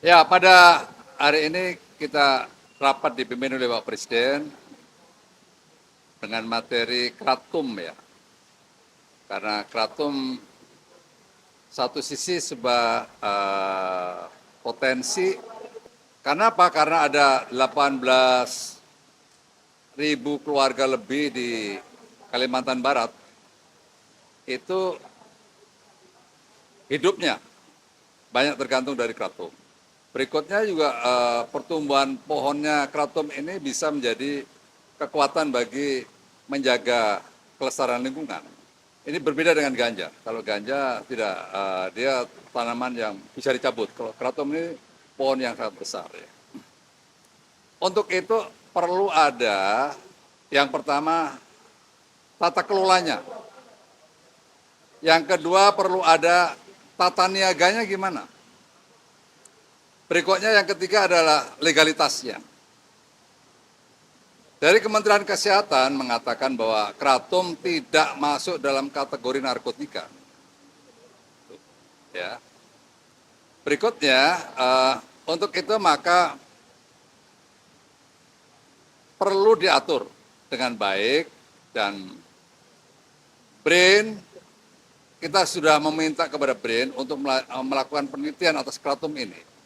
Ya, pada hari ini kita rapat dipimpin oleh Bapak Presiden dengan materi Kratum ya. Karena Kratum satu sisi sebuah potensi. Karena apa? Karena ada 18.000 keluarga lebih di Kalimantan Barat. Itu hidupnya banyak tergantung dari Kratum. Berikutnya juga pertumbuhan pohonnya Kratum ini bisa menjadi kekuatan bagi menjaga kelestarian lingkungan. Ini berbeda dengan ganja. Kalau ganja tidak, dia tanaman yang bisa dicabut. Kalau Kratum ini pohon yang sangat besar. Ya. Untuk itu perlu ada yang pertama tata kelolanya. Yang kedua perlu ada tata niaganya gimana. Berikutnya yang ketiga adalah legalitasnya. Dari Kementerian Kesehatan mengatakan bahwa Kratum tidak masuk dalam kategori narkotika. Ya. Berikutnya, untuk itu maka perlu diatur dengan baik dan BRIN, kita sudah meminta kepada BRIN untuk melakukan penelitian atas Kratum ini.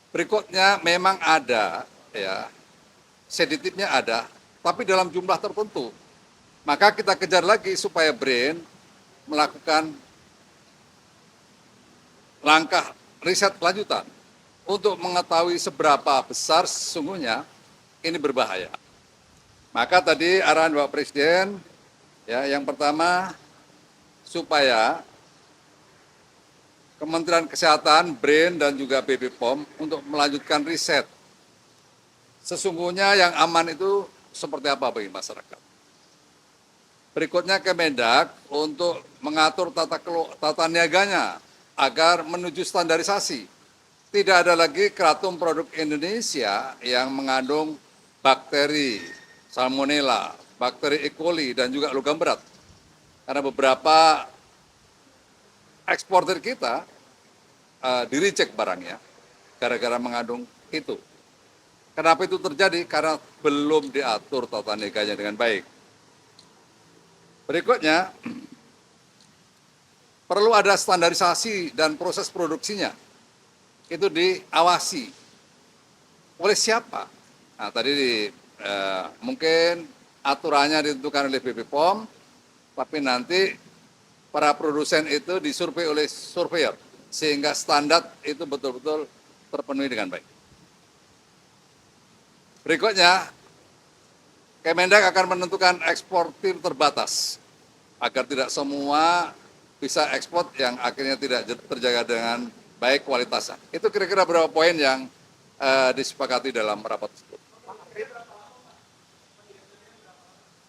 Berikutnya memang ada, ya, seditifnya ada, tapi dalam jumlah tertentu. Maka kita kejar lagi supaya BRIN melakukan langkah riset lanjutan untuk mengetahui seberapa besar sesungguhnya ini berbahaya. Maka tadi arahan Bapak Presiden, ya, yang pertama supaya Kementerian Kesehatan, BRIN, dan juga BP POM untuk melanjutkan riset. Sesungguhnya yang aman itu seperti apa bagi masyarakat. Berikutnya Kemendak untuk mengatur tata niaganya agar menuju standarisasi. Tidak ada lagi Kratum produk Indonesia yang mengandung bakteri Salmonella, bakteri E. coli, dan juga logam berat. Karena beberapa eksportir kita di-reject barangnya gara-gara mengandung itu. Kenapa itu terjadi? Karena belum diatur tata niaganya dengan baik. Berikutnya, perlu ada standarisasi dan proses produksinya. Itu diawasi. Oleh siapa? Nah, tadi mungkin aturannya ditentukan oleh BP POM, tapi nanti para produsen itu disurvei oleh surveyor, sehingga standar itu betul-betul terpenuhi dengan baik. Berikutnya, Kemendak akan menentukan eksportir terbatas, agar tidak semua bisa ekspor yang akhirnya tidak terjaga dengan baik kualitasnya. Itu kira-kira berapa poin yang disepakati dalam rapat tersebut.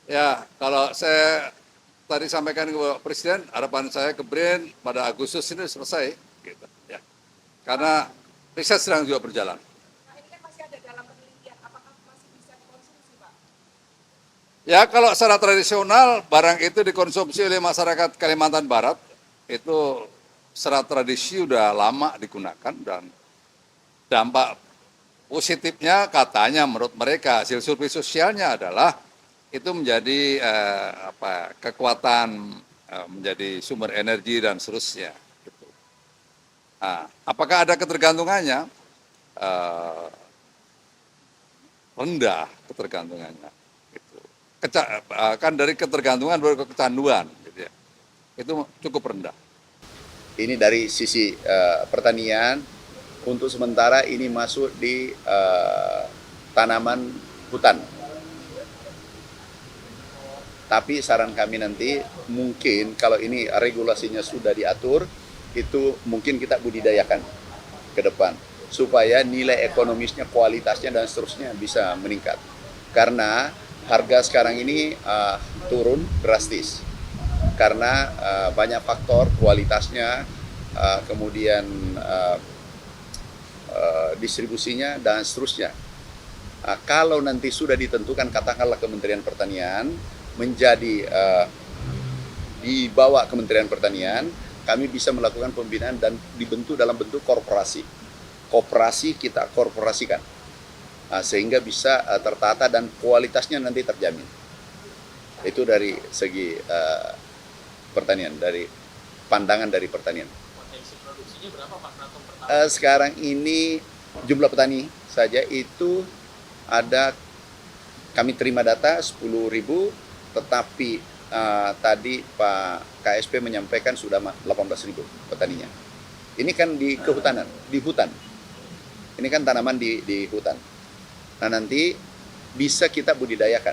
Ya, kalau saya tadi sampaikan ke Bapak Presiden, harapan saya ke BRIN pada Agustus ini selesai, gitu, ya. Karena riset sedang juga berjalan. Nah, ini kan masih ada dalam penelitian, apakah masih bisa dikonsumsi, Pak? Ya, kalau secara tradisional barang itu dikonsumsi oleh masyarakat Kalimantan Barat, itu secara tradisi sudah lama digunakan dan dampak positifnya katanya menurut mereka hasil survei sosialnya adalah itu menjadi kekuatan, menjadi sumber energi dan seterusnya. Gitu. Nah, apakah ada ketergantungannya? Rendah ketergantungannya. Gitu. Kan dari ketergantungan baru ke kecanduan. Gitu ya. Itu cukup rendah. Ini dari sisi pertanian, untuk sementara ini masuk di tanaman hutan. Tapi saran kami nanti mungkin kalau ini regulasinya sudah diatur, itu mungkin kita budidayakan ke depan supaya nilai ekonomisnya, kualitasnya dan seterusnya bisa meningkat. Karena harga sekarang ini turun drastis karena banyak faktor, kualitasnya, kemudian distribusinya dan seterusnya. Kalau nanti sudah ditentukan katakanlah Kementerian Pertanian menjadi di bawah Kementerian Pertanian, kami bisa melakukan pembinaan dan dibentuk dalam bentuk korporasi. koperasi kita korporasikan. Sehingga bisa tertata dan kualitasnya nanti terjamin. Itu dari segi pertanian, dari pandangan dari pertanian. Potensi produksinya berapa Pak Kratom per tahun? Sekarang ini jumlah petani saja itu ada, kami terima data 10.000, tetapi tadi Pak KSP menyampaikan sudah 18.000 petaninya. Ini kan di kehutanan, di hutan. Ini kan tanaman di hutan. Nah nanti bisa kita budidayakan,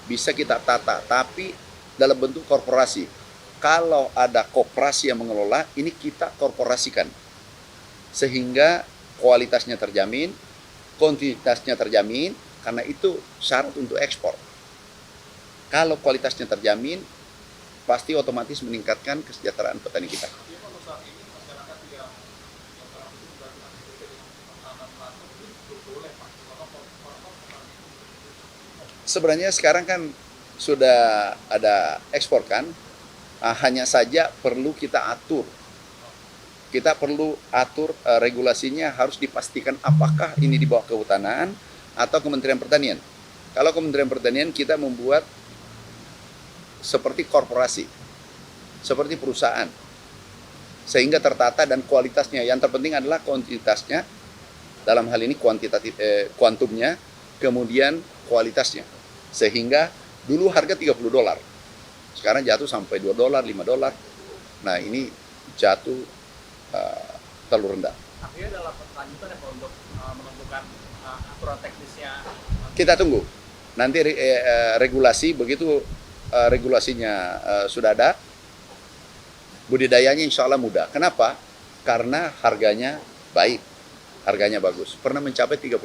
bisa kita tata, tapi dalam bentuk korporasi. Kalau ada koperasi yang mengelola, ini kita korporasikan. Sehingga kualitasnya terjamin, kuantitasnya terjamin, karena itu syarat untuk ekspor. Kalau kualitasnya terjamin, pasti otomatis meningkatkan kesejahteraan petani kita. Sebenarnya sekarang kan sudah ada ekspor kan, hanya saja perlu kita atur. Kita perlu atur regulasinya, harus dipastikan apakah ini di bawah kehutanan atau Kementerian Pertanian. Kalau Kementerian Pertanian kita membuat seperti korporasi, seperti perusahaan, sehingga tertata dan kualitasnya. Yang terpenting adalah kuantitasnya, dalam hal ini kuantumnya, kemudian kualitasnya. Sehingga dulu harga $30, sekarang jatuh sampai $2, $5. Nah ini jatuh terlalu rendah. Artinya dalam lanjutan ya Pak untuk menentukan aturan teknisnya. Kita tunggu nanti regulasi, begitu regulasinya sudah ada, budidayanya insya Allah mudah. Kenapa? Karena harganya baik, harganya bagus. Pernah mencapai $30.